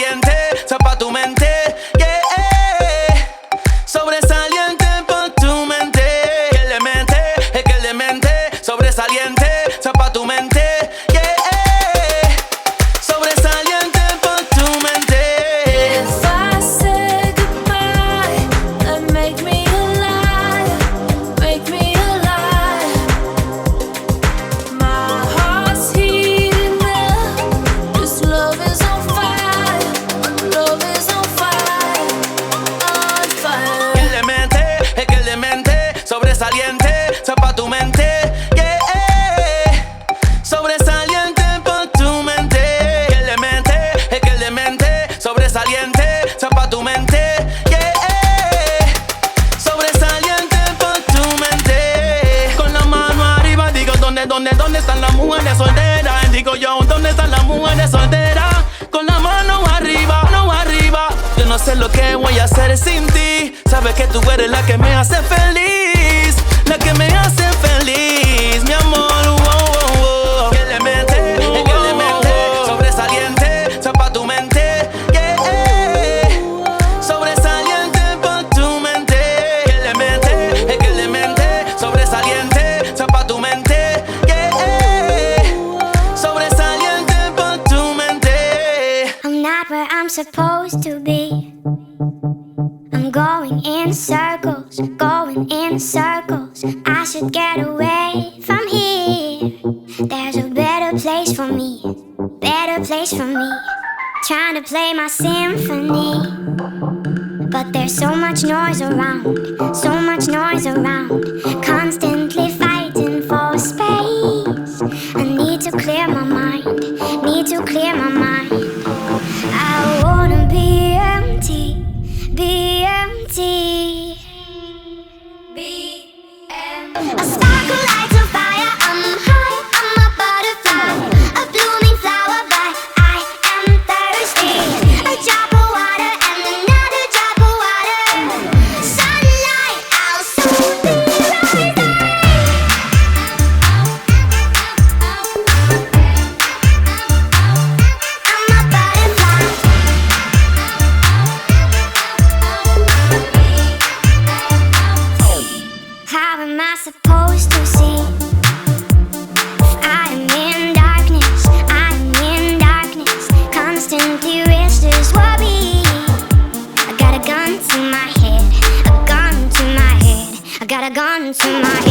sobresaliente, está pa' tu mente, yeah. Sobresaliente pa' tu mente, es que le mente, sobresaliente, está pa' tu mente, yeah. Sobresaliente pa' tu mente. If I say goodbye, then make me alive, make me alive. My heart's heating up, this love is on fire, love is on fire, on fire. Es que le mente, sobresaliente, está pa' tu mente, yeah. Sobresaliente pa' tu mente, es que le mente, sobresaliente, está pa' tu mente, yeah. Sobresaliente pa' tu mente. Con la mano arriba digo, ¿dónde están las mujeres solteras? Digo yo, ¿dónde están las mujeres solteras? Con la mano arriba, no arriba. Yo no sé lo que voy a hacer sin ti. Sabes que tú eres la que me hace feliz, la que me hace feliz, mi amor. Es que le mente, sobresaliente, está pa' tu mente, yeah. Sobresaliente pa' tu mente, es que le mente, sobresaliente, está pa' tu mente, yeah. Sobresaliente pa' tu mente. I'm not where I'm supposed to be. I'm going in circles, going in circles. I should get away from here. There's a better place for me, better place for me. Trying to play my symphony, but there's so much noise around, so much noise around. Constantly fighting for space. I need to clear my mind, need to clear my mind. I wanna be empty, be empty, be empty. A sparkle lights a fire, I'm high, I'm a butterfly, a blooming flower, but I am thirsty. A drop of water and another drop of water. Sunlight, I'll soon be rising. I'm a butterfly. How am I supposed to see? I am in darkness, I am in darkness. Constantly restless worry. I got a gun to my head, a gun to my head. I got a gun to my head.